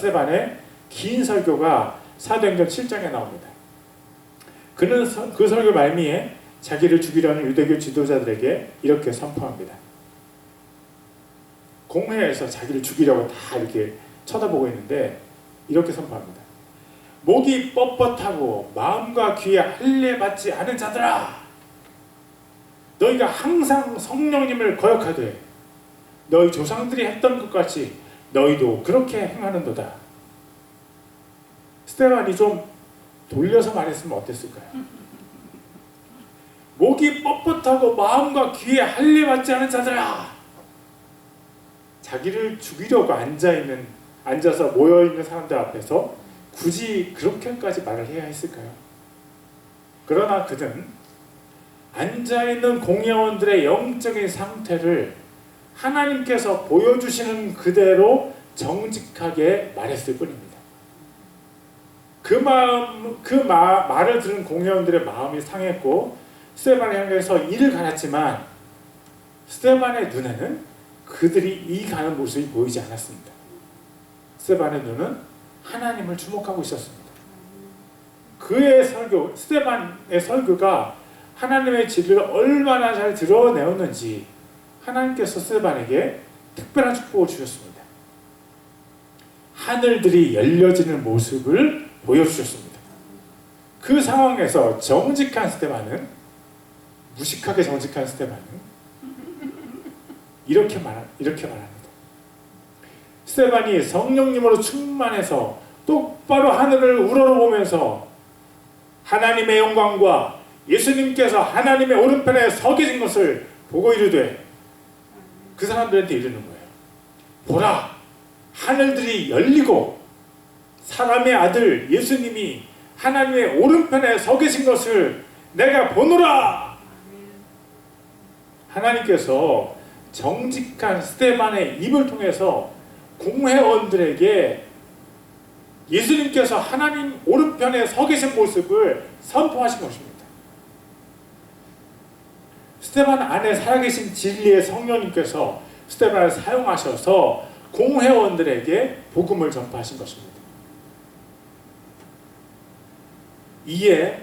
스데반의 긴 설교가 사도행전 7장에 나옵니다. 그는 그 설교 말미에 자기를 죽이려는 유대교 지도자들에게 이렇게 선포합니다. 공회에서 자기를 죽이려고 다 이렇게 쳐다보고 있는데 이렇게 선포합니다. 목이 뻣뻣하고 마음과 귀에 할례 받지 않은 자들아, 너희가 항상 성령님을 거역하되 너희 조상들이 했던 것 같이 너희도 그렇게 행하는도다. 스데반이 좀 돌려서 말했으면 어땠을까요? 목이 뻣뻣하고 마음과 귀에 할례 받지 않은 자들아, 자기를 죽이려고 앉아서 모여있는 사람들 앞에서 굳이 그렇게까지 말을 해야 했을까요? 그러나 그는 앉아있는 공회원들의 영적인 상태를 하나님께서 보여주시는 그대로 정직하게 말했을 뿐입니다. 말을 들은 공회원들의 마음이 상했고 스데반을 향해서 이를 갈았지만 스데반의 눈에는 그들이 이 가는 모습이 보이지 않았습니다. 스데반의 눈은 하나님을 주목하고 있었습니다. 그의 설교, 스데반의 설교가 하나님의 진리를 얼마나 잘 드러내었는지 하나님께서 스데반에게 특별한 축복을 주셨습니다. 하늘들이 열려지는 모습을 보여주셨습니다. 그 상황에서 정직한 스데반은, 무식하게 정직한 스데반은 이렇게 말합니다. 스데반이 성령님으로 충만해서 똑바로 하늘을 우러러보면서 하나님의 영광과 예수님께서 하나님의 오른편에 서 계신 것을 보고 이르되, 그 사람들한테 이르는 거예요. 보라, 하늘들이 열리고 사람의 아들 예수님이 하나님의 오른편에 서 계신 것을 내가 보노라. 하나님께서 정직한 스데반의 입을 통해서 공회원들에게 예수님께서 하나님 오른편에 서 계신 모습을 선포하신 것입니다. 스데반 안에 살아계신 진리의 성령님께서 스데반을 사용하셔서 공회원들에게 복음을 전파하신 것입니다. 이에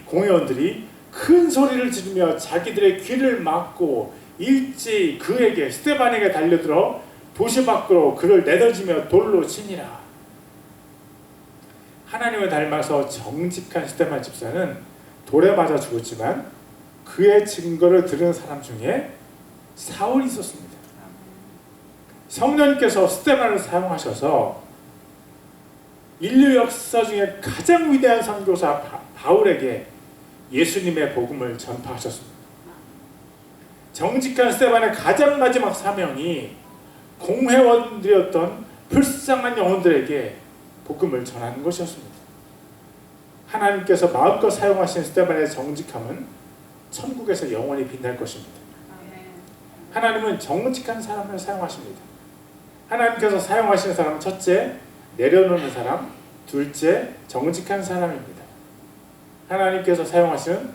공회원들이 큰 소리를 지르며 자기들의 귀를 막고 일제히 그에게, 스데반에게 달려들어 도시 밖으로 그를 내던지며 돌로 치니라. 하나님을 닮아서 정직한 스데반 집사는 돌에 맞아 죽었지만 그의 증거를 들은 사람 중에 사울이 있었습니다. 성령님께서 스데반을 사용하셔서 인류 역사 중에 가장 위대한 선교사 바울에게 예수님의 복음을 전파하셨습니다. 정직한 스데반의 가장 마지막 사명이 공회원들이었던 불쌍한 영혼들에게 복음을 전하는 것이었습니다. 하나님께서 마음껏 사용하신 스데반의 정직함은 천국에서 영원히 빛날 것입니다. 하나님은 정직한 사람을 사용하십니다. 하나님께서 사용하시는 사람은 첫째, 내려놓는 사람, 둘째, 정직한 사람입니다. 하나님께서 사용하시는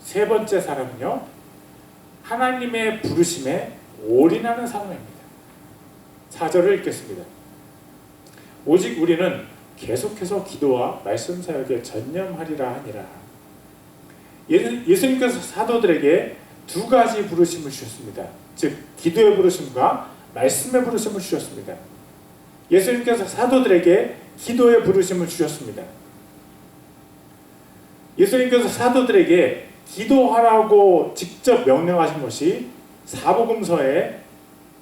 세 번째 사람은요, 하나님의 부르심에 올인하는 사람입니다. 4절을 읽겠습니다. 오직 우리는 계속해서 기도와 말씀 사역에 전념하리라 하니라. 예수님께서 사도들에게 두 가지 부르심을 주셨습니다. 즉 기도의 부르심과 말씀의 부르심을 주셨습니다. 예수님께서 사도들에게 기도의 부르심을 주셨습니다. 예수님께서 사도들에게 기도하라고 직접 명령하신 것이 사복음서에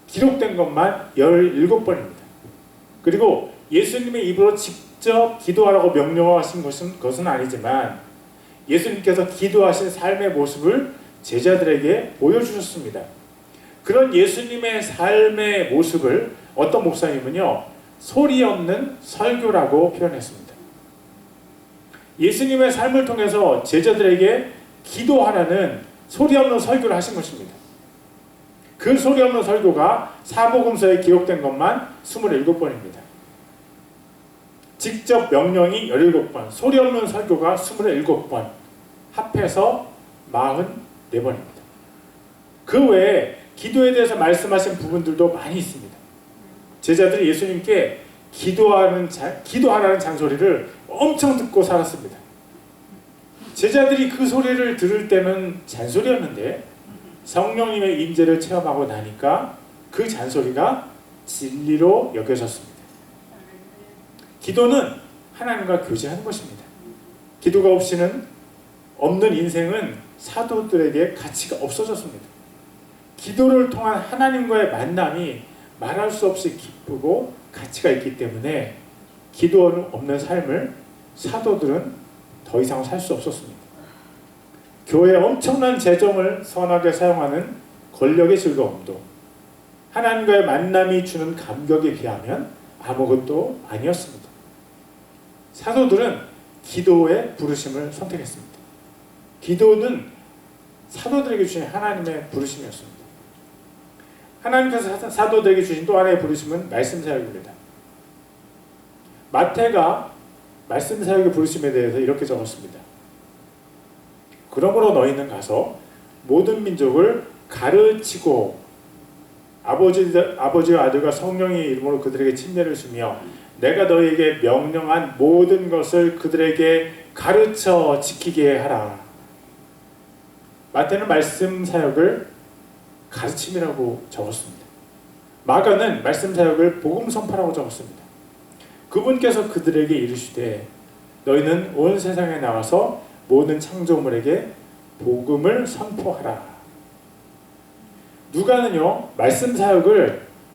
기록된 것만 17번입니다. 그리고 예수님의 입으로 직접 기도하라고 명령하신 것은 아니지만 예수님께서 기도하신 삶의 모습을 제자들에게 보여주셨습니다. 그런 예수님의 삶의 모습을 어떤 목사님은요, 소리 없는 설교라고 표현했습니다. 예수님의 삶을 통해서 제자들에게 기도하라는 소리 없는 설교를 하신 것입니다. 그 소리 없는 설교가 사복음서에 기록된 것만 27번입니다. 직접 명령이 17번, 소리 없는 설교가 27번, 합해서 44번입니다. 그 외에 기도에 대해서 말씀하신 부분들도 많이 있습니다. 제자들이 예수님께 기도하라는 잔소리를 엄청 듣고 살았습니다. 제자들이 그 소리를 들을 때는 잔소리였는데 성령님의 임재를 체험하고 나니까 그 잔소리가 진리로 여겨졌습니다. 기도는 하나님과 교제하는 것입니다. 기도가 없는 인생은 사도들에게 가치가 없어졌습니다. 기도를 통한 하나님과의 만남이 말할 수 없이 기쁘고 가치가 있기 때문에 기도 없는 삶을 사도들은 더 이상 살 수 없었습니다. 교회의 엄청난 재정을 선하게 사용하는 권력의 즐거움도 하나님과의 만남이 주는 감격에 비하면 아무것도 아니었습니다. 사도들은 기도의 부르심을 선택했습니다. 기도는 사도들에게 주신 하나님의 부르심이었습니다. 하나님께서 사도들에게 주신 또 하나의 부르심은 말씀 사역입니다. 마태가 말씀 사역의 부르심에 대해서 이렇게 적었습니다. 그러므로 너희는 가서 모든 민족을 가르치고 아버지와 아들과 성령의 이름으로 그들에게 침례를 주며 내가 너희에게 명령한 모든 것을 그들에게 가르쳐 지키게 하라. 마태는 말씀 사역을 가르침이라고 적었습니다. 마가는 말씀 사역을 복음 선포라고 적었습니다. 그분께서 그들에게 이르시되 너희는 온 세상에 나와서 모든 창조물에게 복음을 선포하라. 누가는요 말씀 사역을